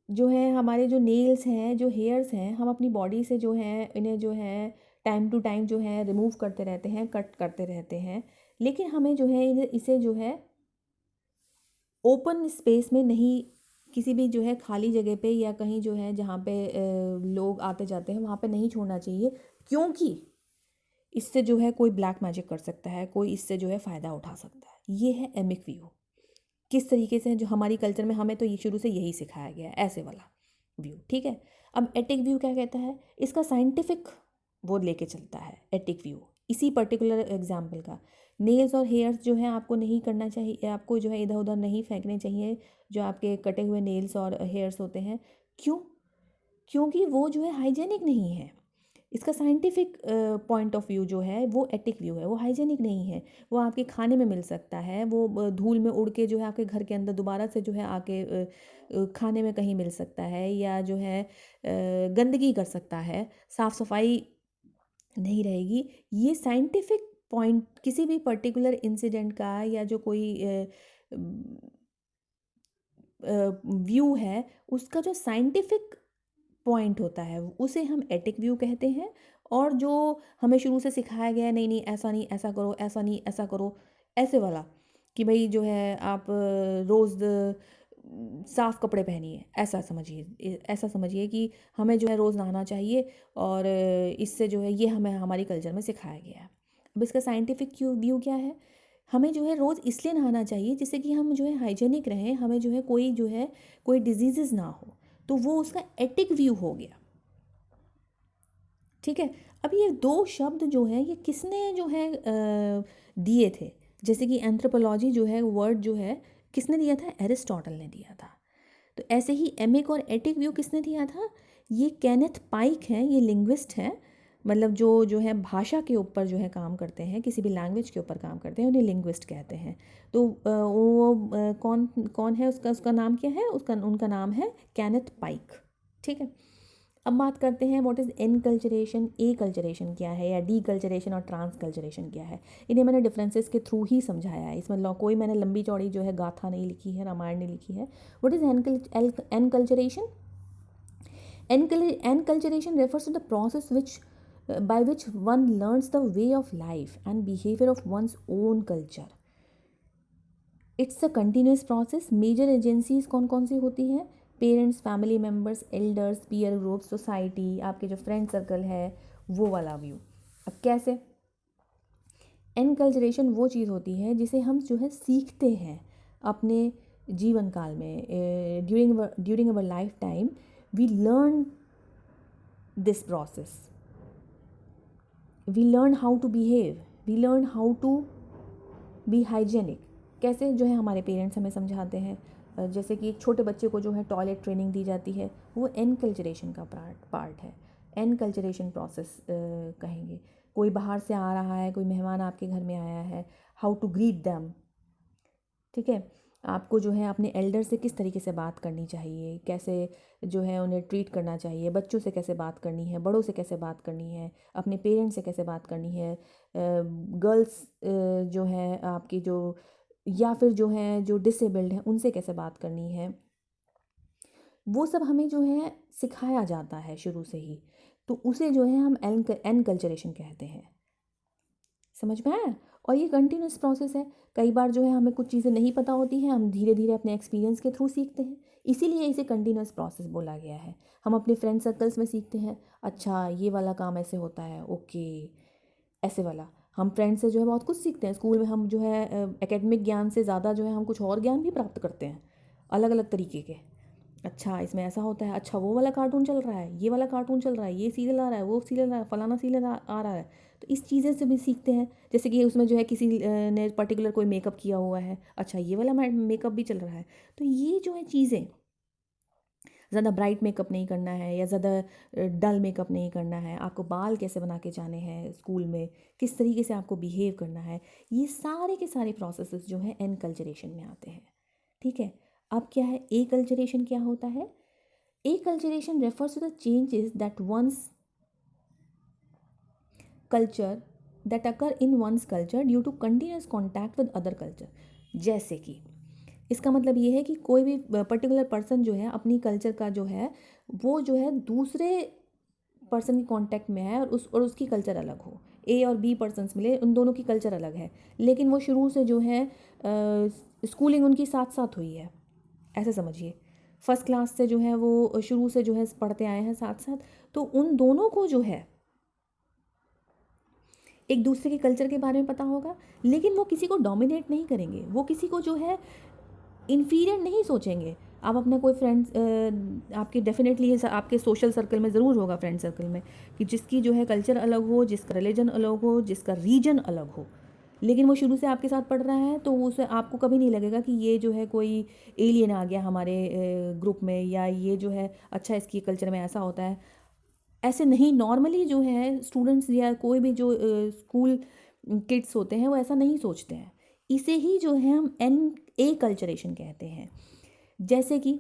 जो है हमारे जो नेल्स हैं, जो हेयर्स हैं, हम अपनी बॉडी से जो है इन्हें जो है टाइम टू टाइम जो है रिमूव करते रहते हैं, कट करते रहते हैं, लेकिन हमें जो है इसे जो है ओपन स्पेस में नहीं, किसी भी जो है खाली जगह पे या कहीं जो है जहाँ पे लोग आते जाते हैं वहाँ पे नहीं छोड़ना चाहिए, क्योंकि इससे जो है कोई ब्लैक मैजिक कर सकता है, कोई इससे जो है फ़ायदा उठा सकता है। ये है एमिक व्यू। किस तरीके से जो हमारी कल्चर में हमें तो ये शुरू से यही सिखाया गया है, ऐसे वाला व्यू। ठीक है, अब एटिक व्यू क्या कहता है? इसका साइंटिफिक वो लेके चलता है एटिक व्यू इसी पर्टिकुलर एग्जाम्पल का। नेल्स और हेयर्स जो है आपको नहीं करना चाहिए, आपको जो है इधर उधर नहीं फेंकने चाहिए जो आपके कटे हुए नेल्स और हेयर्स होते हैं। क्यों? क्योंकि वो जो है हाइजेनिक नहीं है। इसका साइंटिफिक पॉइंट ऑफ व्यू जो है वो एटिक व्यू है, वो हाइजेनिक नहीं है। वो आपके खाने में मिल सकता है, वो धूल में उड़ के जो है आपके घर के अंदर दोबारा से जो है आके खाने में कहीं मिल सकता है, या जो है गंदगी कर सकता है, साफ़ सफाई नहीं रहेगी। ये साइंटिफिक पॉइंट किसी भी पर्टिकुलर इंसिडेंट का या जो कोई व्यू है उसका जो साइंटिफिक पॉइंट होता है उसे हम एटिक व्यू कहते हैं। और जो हमें शुरू से सिखाया गया है, नहीं नहीं ऐसा नहीं ऐसा करो, ऐसा नहीं ऐसा करो, ऐसे वाला कि भाई जो है आप रोज़ साफ़ कपड़े पहनिए, ऐसा समझिए कि हमें जो है रोज़ नहाना चाहिए, और इससे जो है ये हमें हमारी कल्चर में सिखाया गया है। अब इसका साइंटिफिक व्यू क्या है? हमें जो है रोज़ इसलिए नहाना चाहिए जिससे कि हम जो है हाइजेनिक रहें, हमें जो है कोई डिजीज़ ना हो। तो वो उसका एटिक व्यू हो गया। ठीक है, अब ये दो शब्द जो है ये किसने जो है दिए थे? जैसे कि एंथ्रोपोलॉजी जो है वर्ड जो है किसने दिया था? एरिस्टोटल ने दिया था। तो ऐसे ही एमिक और एटिक व्यू किसने दिया था? ये केनेथ पाइक हैं, ये लिंग्विस्ट हैं, मतलब जो है भाषा के ऊपर जो है काम करते हैं, किसी भी लैंग्वेज के ऊपर काम करते हैं, उन्हें लिंग्विस्ट कहते हैं। तो वो कौन कौन है, उसका नाम क्या है? उनका नाम है केनेथ पाइक। ठीक है, अब बात करते हैं what is enculturation, A culturation क्या है, या डी कल्चरेशन और ट्रांस कल्चरेशन क्या है। इन्हें मैंने डिफरेंसेस के थ्रू ही समझाया है, इसमें कोई मैंने लंबी चौड़ी जो है गाथा नहीं लिखी है, रामायण नहीं लिखी है। What is enculturation? Enculturation refers to the process by which one learns the way of life and behavior of one's own culture. It's a continuous process. Major agencies कौन कौन सी होती हैं? Parents, family members, elders, peer group, society, आपके जो friend circle है, वो वाला view. अब कैसे? एनकल्चरेशन वो चीज़ होती है जिसे हम जो है सीखते हैं अपने जीवन काल में, during our life time we learn this process, we learn how to behave, we learn how to be hygienic। कैसे? जो है हमारे पेरेंट्स हमें समझाते हैं, जैसे कि एक छोटे बच्चे को जो है टॉयलेट ट्रेनिंग दी जाती है, वो एनकल्चरेशन का पार्ट है, एनकल्चरेशन प्रोसेस कहेंगे। कोई बाहर से आ रहा है, कोई मेहमान आपके घर में आया है, हाउ टू ग्रीट देम, ठीक है। आपको जो है अपने एल्डर से किस तरीके से बात करनी चाहिए, कैसे जो है उन्हें ट्रीट करना चाहिए, बच्चों से कैसे बात करनी है, बड़ों से कैसे बात करनी है, अपने पेरेंट्स से कैसे बात करनी है, गर्ल्स जो है आपकी जो, या फिर जो है जो डिसेबल्ड हैं उनसे कैसे बात करनी है, वो सब हमें जो है सिखाया जाता है शुरू से ही। तो उसे जो है हम एनकल्चरेशन कहते हैं। समझ में आया? और ये कंटिन्यूस प्रोसेस है। कई बार जो है हमें कुछ चीज़ें नहीं पता होती हैं, हम धीरे धीरे अपने एक्सपीरियंस के थ्रू सीखते हैं, इसीलिए इसे कंटिन्यूस प्रोसेस बोला गया है। हम अपने फ्रेंड सर्कल्स में सीखते हैं, अच्छा ये वाला काम ऐसे होता है, ओके ऐसे वाला। हम फ्रेंड से जो है बहुत कुछ सीखते हैं। स्कूल में हम जो है एकेडमिक ज्ञान से ज़्यादा जो है हम कुछ और ज्ञान भी प्राप्त करते हैं, अलग अलग तरीके के। अच्छा इसमें ऐसा होता है, अच्छा वो वाला कार्टून चल रहा है, ये वाला कार्टून चल रहा है, ये सीरियल आ रहा है, वो सीरियल आ रहा है, फलाना सीरियल आ रहा है। तो इस चीज़ें से भी सीखते हैं। जैसे कि उसमें जो है किसी ने पर्टिकुलर कोई मेकअप किया हुआ है, अच्छा ये वाला मेकअप भी चल रहा है। तो ये जो है चीज़ें, ज़्यादा ब्राइट मेकअप नहीं करना है या ज़्यादा डल मेकअप नहीं करना है, आपको बाल कैसे बना के जाने हैं स्कूल में, किस तरीके से आपको बिहेव करना है, ये सारे के सारे प्रोसेसेस जो है एनकल्चरेशन में आते हैं। ठीक है। अब क्या है ए कल्चरेशन, क्या होता है? Acculturation refers to the changes that one's culture that occur in one's culture due to continuous contact with other culture. जैसे कि इसका मतलब ये है कि कोई भी पर्टिकुलर पर्सन जो है अपनी कल्चर का जो है वो जो है दूसरे पर्सन के कांटेक्ट में है और उसकी कल्चर अलग हो। ए और बी पर्सन्स मिले, उन दोनों की कल्चर अलग है, लेकिन वो शुरू से जो है स्कूलिंग उनकी साथ साथ हुई है, ऐसे समझिए। फर्स्ट क्लास से जो है वो शुरू से जो है पढ़ते आए हैं साथ साथ। तो उन दोनों को जो है एक दूसरे के कल्चर के बारे में पता होगा, लेकिन वो किसी को डोमिनेट नहीं करेंगे, वो किसी को जो है इन्फीरियर नहीं सोचेंगे। आप अपना कोई फ्रेंड्स आपके डेफिनेटली आपके सोशल सर्कल में ज़रूर होगा, फ्रेंड सर्कल में, कि जिसकी जो है कल्चर अलग हो, जिसका रिलीजन अलग हो, जिसका रीजन अलग हो, लेकिन वो शुरू से आपके साथ पढ़ रहा है, तो उसे आपको कभी नहीं लगेगा कि ये जो है कोई एलियन आ गया हमारे ग्रुप में, या ये जो है अच्छा इसकी कल्चर में ऐसा होता है। ऐसे नहीं, नॉर्मली जो है स्टूडेंट्स या कोई भी जो स्कूल किड्स होते हैं वो ऐसा नहीं सोचते हैं। इसे ही जो है हम ए कल्चरेशन कहते हैं। जैसे कि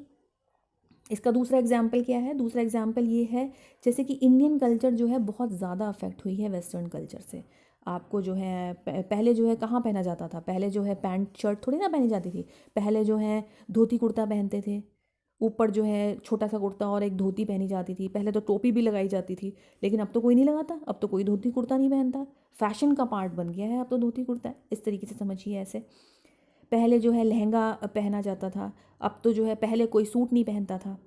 इसका दूसरा एग्जाम्पल क्या है? दूसरा एग्जाम्पल ये है, जैसे कि इंडियन कल्चर जो है बहुत ज़्यादा अफेक्ट हुई है वेस्टर्न कल्चर से। आपको जो है पहले जो है कहाँ पहना जाता था? पहले जो है पैंट शर्ट थोड़ी ना पहनी जाती थी, पहले जो है धोती कुर्ता पहनते थे, ऊपर जो है छोटा सा कुर्ता और एक धोती पहनी जाती थी। पहले तो टोपी भी लगाई जाती थी, लेकिन अब तो कोई नहीं लगाता, अब तो कोई धोती कुर्ता नहीं पहनता। फैशन का पार्ट बन गया है अब तो धोती कुर्ता, इस तरीके से समझिए। ऐसे पहले जो है लहंगा पहना जाता था, अब तो जो है पहले कोई सूट नहीं पहनता था।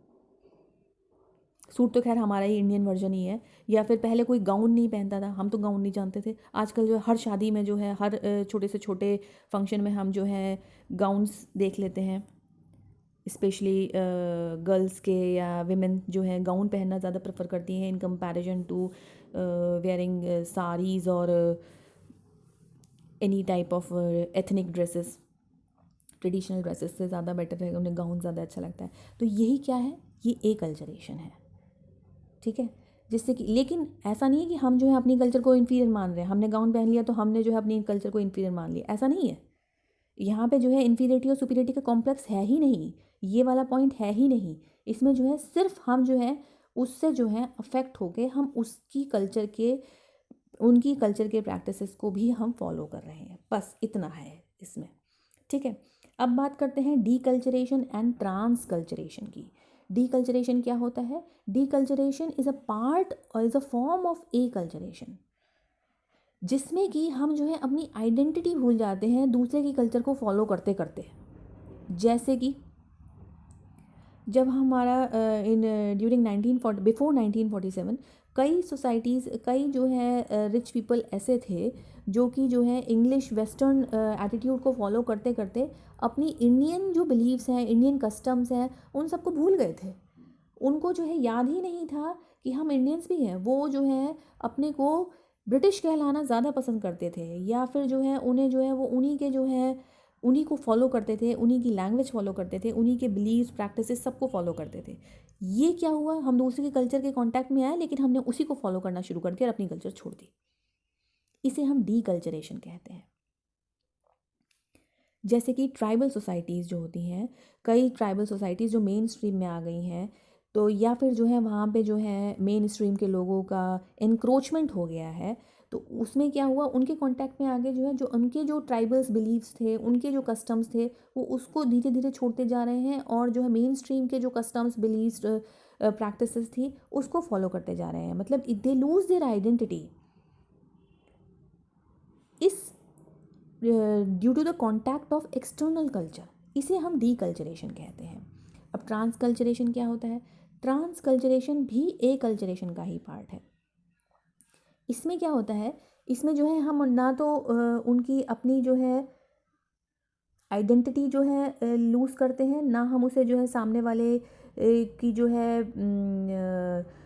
सूट तो खैर हमारा ही इंडियन वर्जन ही है। या फिर पहले कोई गाउन नहीं पहनता था, हम तो गाउन नहीं जानते थे। आजकल जो है हर शादी में जो है हर छोटे से छोटे फंक्शन में हम जो है गाउन्स देख लेते हैं। स्पेशली गर्ल्स के या विमेन जो है गाउन पहनना ज़्यादा प्रेफर करती हैं in comparison to wearing saris और any type of ethnic dresses. Traditional dresses से ज़्यादा बेटर है, उन्हें गाउन ज़्यादा अच्छा लगता है। तो यही क्या है, ये ए कल्चरेशन है। ठीक है। जिससे कि, लेकिन ऐसा नहीं है कि हम जो है अपनी कल्चर को इन्फीरियर मान रहे हैं, हमने गाउन पहन लिया तो हमने जो है अपनी कल्चर को इन्फीरियर मान लिया, ऐसा नहीं है। यहाँ पे जो है इन्फीरियरिटी और सुपीरियरिटी का कॉम्प्लेक्स है ही नहीं, ये वाला पॉइंट है ही नहीं। इसमें जो है सिर्फ हम जो है उससे जो है अफेक्ट होके हम उसकी कल्चर के, उनकी कल्चर के प्रैक्टिसेस को भी हम फॉलो कर रहे हैं, बस इतना है इसमें। ठीक है। अब बात करते हैं डीकल्चरेशन एंड ट्रांस कल्चरेशन की। डीकल्चरेशन क्या होता है? डीकल्चरेशन इज़ अ पार्ट और is a form of A culturation, जिसमें कि हम जो है अपनी आइडेंटिटी भूल जाते हैं दूसरे की कल्चर को फॉलो करते करते। जैसे कि जब हमारा इन ड्यूरिंग 1940 बिफोर 1947 कई सोसाइटीज़, कई जो है रिच पीपल ऐसे थे जो कि जो है इंग्लिश वेस्टर्न एटीट्यूड को फॉलो करते करते अपनी इंडियन जो बिलीव्स हैं, इंडियन कस्टम्स हैं, उन सबको भूल गए थे। उनको जो है याद ही नहीं था कि हम इंडियंस भी हैं। वो जो है अपने को ब्रिटिश कहलाना ज़्यादा पसंद करते थे, या फिर जो है उन्हें जो है वो उन्हीं के जो है उन्हीं को फॉलो करते थे, उन्हीं की लैंग्वेज फॉलो करते थे, उन्हीं के बिलीव्स प्रैक्टिसेस सबको फॉलो करते थे। ये क्या हुआ, हम दूसरे के कल्चर के कांटेक्ट में आए, लेकिन हमने उसी को फॉलो करना शुरू कर दिया और अपनी कल्चर छोड़ दी। इसे हम डीकल्चरेशन कहते हैं। जैसे कि ट्राइबल सोसाइटीज़ जो होती हैं, कई ट्राइबल सोसाइटीज़ जो मेन स्ट्रीम में आ गई हैं, तो या फिर जो है वहाँ पे जो है मेन स्ट्रीम के लोगों का इंक्रोचमेंट हो गया है, तो उसमें क्या हुआ, उनके कांटेक्ट में आगे जो है जो उनके जो ट्राइबल्स बिलीव्स थे, उनके जो कस्टम्स थे, वो उसको धीरे धीरे छोड़ते जा रहे हैं, और जो है मेन स्ट्रीम के जो कस्टम्स बिलीव्स प्रैक्टिसेस थी उसको फॉलो करते जा रहे हैं। मतलब they lose their identity is due to the contact of external culture. इसे हम डीकल्चरेशन कहते हैं। अब ट्रांसकल्चरेशन क्या होता है? ट्रांसकल्चरेशन भी एकल्चरेशन का ही पार्ट है। इसमें क्या होता है, इसमें जो है हम ना तो उनकी अपनी जो है आइडेंटिटी जो है लूज़ करते हैं, ना हम उसे जो है सामने वाले की जो है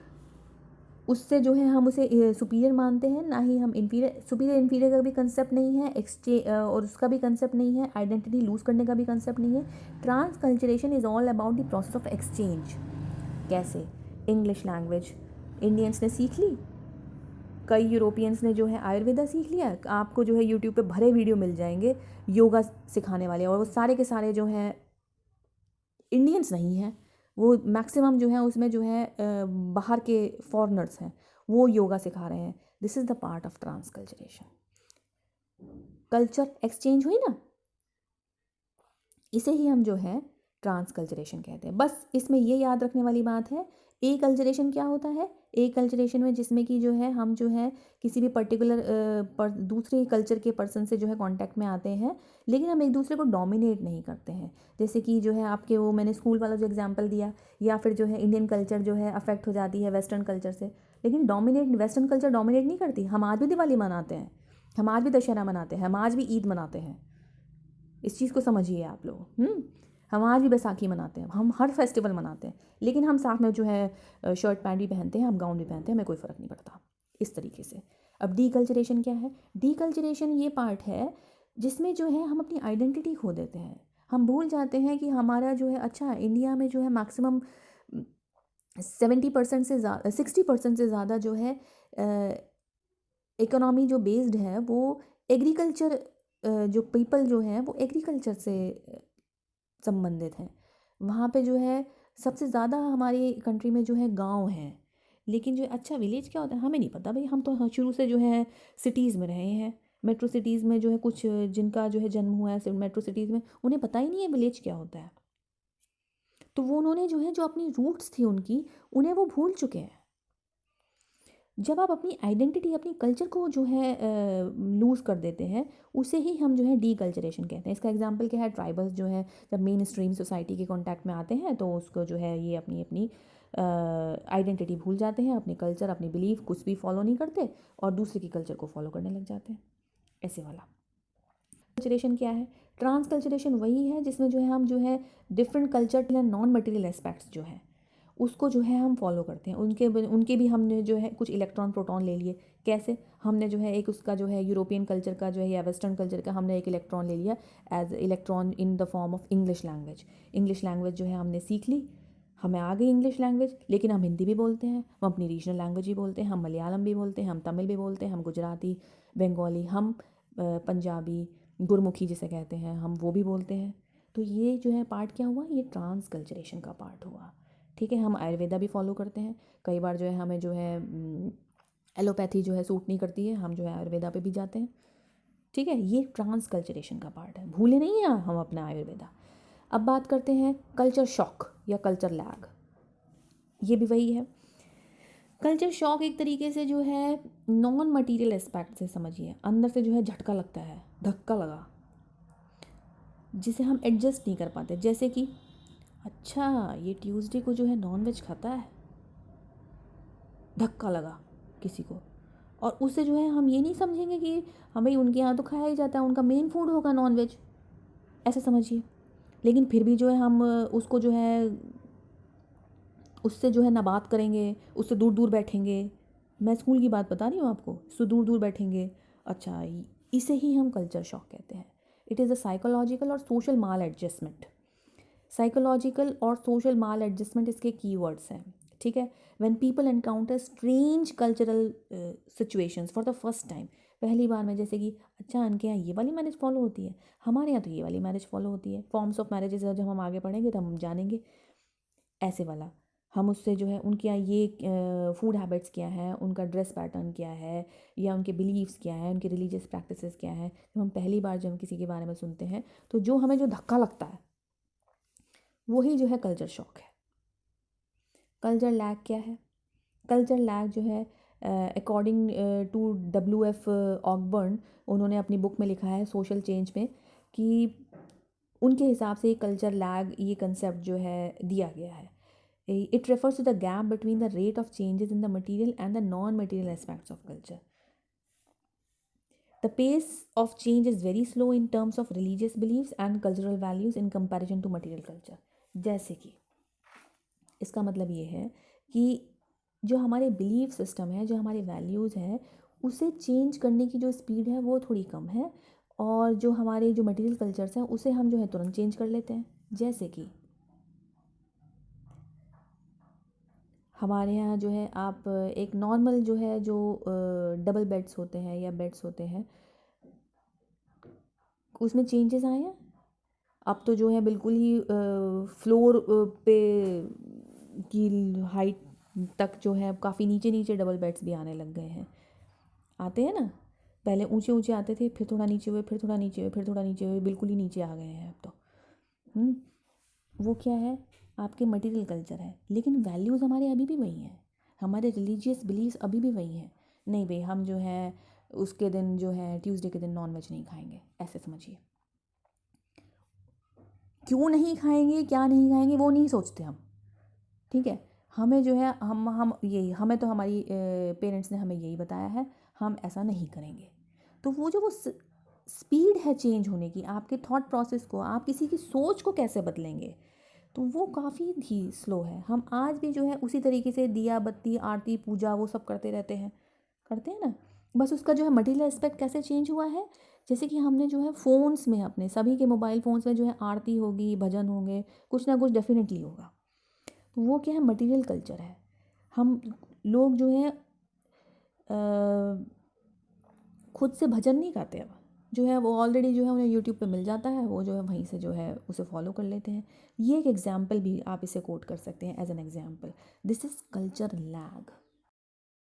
उससे जो है हम उसे सुपीरियर मानते हैं, ना ही हम इन्फीरियर। सुपीरियर इन्फीरियर का भी कंसेप्ट नहीं है, और उसका भी कंसेप्ट नहीं है, आइडेंटिटी लूज़ करने का भी कंसेप्ट नहीं है। Transculturation is all about the process of exchange. कैसे? इंग्लिश लैंग्वेज इंडियंस ने सीख ली, कई यूरोपियंस ने जो है आयुर्वेदा सीख लिया। आपको जो है यूट्यूब पे भरे वीडियो मिल जाएंगे योगा सिखाने वाले, और वो सारे के सारे जो हैं इंडियंस नहीं हैं, वो मैक्सिमम जो है उसमें जो है बाहर के फॉरेनर्स हैं, वो योगा सिखा रहे हैं। This is the part of transculturation. Culture exchange हुई ना, इसे ही हम जो है ट्रांसकल्चरेशन कहते हैं। बस इसमें ये याद रखने वाली बात है, एकल्चरेशन क्या होता है? एकल्चरेशन में जिसमें कि जो है हम जो है किसी भी पर्टिकुलर दूसरे कल्चर के पर्सन से जो है कांटेक्ट में आते हैं, लेकिन हम एक दूसरे को डोमिनेट नहीं करते हैं। जैसे कि जो है आपके वो मैंने स्कूल वाला जो एग्जांपल दिया, या फिर जो है इंडियन कल्चर जो है अफेक्ट हो जाती है वेस्टर्न कल्चर से, लेकिन डोमिनेट वेस्टर्न कल्चर डोमिनेट नहीं करती। हम आज भी दिवाली मनाते हैं, हम आज भी दशहरा मनाते हैं, हम आज भी ईद मनाते हैं। इस चीज़ को समझिए आप लोग। हम आज भी बैसाखी मनाते हैं, हम हर फेस्टिवल मनाते हैं, लेकिन हम साथ में जो है शर्ट पैंट भी पहनते हैं, हम गाउन भी पहनते हैं, हमें कोई फ़र्क नहीं पड़ता इस तरीके से। अब डीकल्चरेशन क्या है? डीकल्चरेशन ये पार्ट है जिसमें जो है हम अपनी आइडेंटिटी खो देते हैं। हम भूल जाते हैं कि हमारा जो है, अच्छा इंडिया में जो है मैक्सिमम 70% से ज़्यादा 60% से ज़्यादा जो है इकोनॉमी जो बेस्ड है वो एग्रीकल्चर, जो पीपल जो हैं वो एग्रीकल्चर से संबंधित हैं। वहाँ पे जो है सबसे ज़्यादा हमारी कंट्री में जो है गांव हैं, लेकिन जो अच्छा विलेज क्या होता है हमें नहीं पता भाई। हम तो शुरू से जो है सिटीज़ में रहे हैं, मेट्रो सिटीज़ में जो है कुछ जिनका जो है जन्म हुआ है मेट्रो सिटीज़ में, उन्हें पता ही नहीं है विलेज क्या होता है। तो वो उन्होंने जो है जो अपनी रूट्स थी उनकी, उन्हें वो भूल चुके हैं। जब आप अपनी आइडेंटिटी, अपनी कल्चर को जो है लूज़ कर देते हैं, उसे ही हम जो है डीकल्चरेशन कहते हैं। इसका एग्जांपल क्या है? ट्राइबल्स जो है जब मेन स्ट्रीम सोसाइटी के कांटेक्ट में आते हैं, तो उसको जो है ये अपनी अपनी आइडेंटिटी भूल जाते हैं, अपने कल्चर, अपनी बिलीफ कुछ भी फॉलो नहीं करते, और दूसरे की कल्चर को फॉलो करने लग जाते हैं। ऐसे वाला कल्चरेशन क्या है? ट्रांसकल्चरेशन वही है जिसमें जो है हम जो है डिफरेंट कल्चर या नॉन मटेरियल एस्पेक्ट्स जो है उसको जो है हम फॉलो करते हैं। उनके भी हमने जो है कुछ इलेक्ट्रॉन प्रोटॉन ले लिए। कैसे? हमने जो है एक उसका जो है यूरोपियन कल्चर का जो है या वेस्टर्न कल्चर का हमने एक इलेक्ट्रॉन ले लिया as electron in the form of English language. English language जो है हमने सीख ली, हमें आ गई इंग्लिश लैंग्वेज, लेकिन हम हिंदी भी बोलते हैं, हम अपनी रीजनल लैंग्वेज भी बोलते हैं, हम मलयालम भी बोलते हैं, हम तमिल भी बोलते हैं, हम गुजराती, बंगाली, हम पंजाबी, गुरमुखी जिसे कहते हैं, हम वो भी बोलते हैं। तो ये जो है पार्ट क्या हुआ? ये ट्रांसकल्चरेशन का पार्ट हुआ। ठीक है, हम आयुर्वेदा भी फॉलो करते हैं। कई बार जो है हमें जो है एलोपैथी जो है सूट नहीं करती है, हम जो है आयुर्वेदा पे भी जाते हैं। ठीक है, ये ट्रांसकल्चरेशन का पार्ट है, भूले नहीं हैं हम अपना आयुर्वेदा। अब बात करते हैं कल्चर शॉक या कल्चर लैग। ये भी वही है। कल्चर शॉक एक तरीके से जो है नॉन मटीरियल एस्पेक्ट से समझिए, अंदर से जो है झटका लगता है, धक्का लगा, जिसे हम एडजस्ट नहीं कर पाते। जैसे कि अच्छा ये ट्यूसडे को जो है नॉन वेज खाता है, धक्का लगा किसी को, और उससे जो है हम ये नहीं समझेंगे कि हमें उनके यहाँ तो खाया ही जाता है, उनका मेन फूड होगा नॉन वेज, ऐसा समझिए। लेकिन फिर भी जो है हम उसको जो है उससे जो है ना बात करेंगे, उससे दूर दूर बैठेंगे। मैं स्कूल की बात बता रही हूँ आपको, उससे दूर दूर बैठेंगे। अच्छा, इसे ही हम कल्चर शॉक कहते हैं। इट इज़ अ साइकोलॉजिकल और सोशल माल एडजस्टमेंट। साइकोलॉजिकल और सोशल माल एडजस्टमेंट इसके कीवर्ड्स हैं। ठीक है, when people encounter strange cultural situations for the first time, पहली बार में जैसे कि अच्छा इनके यहाँ ये वाली मैरिज फॉलो होती है, हमारे यहाँ तो ये वाली मैरिज फॉलो होती है। फॉर्म्स ऑफ मैरिजेस जब हम आगे पढ़ेंगे तो हम जानेंगे ऐसे वाला। हम उससे जो है उनके यहाँ ये फूड हैबिट्स क्या है, उनका ड्रेस पैटर्न क्या है, या उनके बिलीव्स क्या है, उनके रिलीजियस प्रैक्टिसेस क्या है। जब हम पहली बार जब हम किसी के बारे में सुनते हैं तो जो हमें जो धक्का लगता है वही जो है कल्चर शॉक है। कल्चर लैग क्या है? कल्चर लैग जो है अकॉर्डिंग टू WF ऑकबर्न, उन्होंने अपनी बुक में लिखा है सोशल चेंज में कि उनके हिसाब से कल्चर लैग ये कंसेप्ट जो है दिया गया है। It refers to the gap between the rate of changes in the material and the non material aspects of culture. The pace of change is very slow in terms of religious beliefs and cultural values in comparison to material culture। जैसे कि इसका मतलब ये है कि जो हमारे belief system है, जो हमारे वैल्यूज़ हैं, उसे चेंज करने की जो स्पीड है वो थोड़ी कम है, और जो हमारे जो मटेरियल कल्चर्स हैं उसे हम जो है तुरंत चेंज कर लेते हैं। जैसे कि हमारे यहाँ जो है आप एक नॉर्मल जो है जो डबल बेड्स होते हैं या बेड्स होते हैं उसमें चेंजेस आए हैं। अब तो जो है बिल्कुल ही फ्लोर पे की हाइट तक जो है काफ़ी नीचे नीचे डबल बेड्स भी आने लग गए हैं। आते हैं ना, पहले ऊंचे ऊंचे आते थे, फिर थोड़ा नीचे हुए, फिर थोड़ा नीचे हुए, फिर थोड़ा नीचे हुए, बिल्कुल ही नीचे आ गए हैं अब तो। वो क्या है? आपके मटेरियल कल्चर है, लेकिन वैल्यूज़ हमारे अभी भी वही हैं, हमारे रिलीजियस बिलीव्स अभी भी वही हैं। नहीं भाई, हम जो है उसके दिन जो है ट्यूसडे के दिन नॉनवेज नहीं खाएंगे, ऐसे समझिए। क्यों नहीं खाएंगे, क्या नहीं खाएंगे, वो नहीं सोचते हम। ठीक है, हमें जो है हम यही, हमें तो हमारी पेरेंट्स ने हमें यही बताया है, हम ऐसा नहीं करेंगे। तो वो स्पीड है चेंज होने की, आपके थॉट प्रोसेस को, आप किसी की सोच को कैसे बदलेंगे, तो वो काफ़ी ही स्लो है। हम आज भी जो है उसी तरीके से दिया बत्ती आरती पूजा वो सब करते रहते हैं, करते हैं ना। बस उसका जो है मटीरियल एस्पेक्ट कैसे चेंज हुआ है, जैसे कि हमने जो है फ़ोन्स में, अपने सभी के मोबाइल फ़ोन्स में जो है आरती होगी, भजन होंगे, कुछ ना कुछ डेफिनेटली होगा। तो वो क्या है? मटेरियल कल्चर है। हम लोग जो है खुद से भजन नहीं गाते, अब जो है वो ऑलरेडी जो है उन्हें यूट्यूब पे मिल जाता है, वो जो है वहीं से जो है उसे फॉलो कर लेते हैं। ये एक एग्जाम्पल भी आप इसे कोट कर सकते हैं as an example. This is culture lag.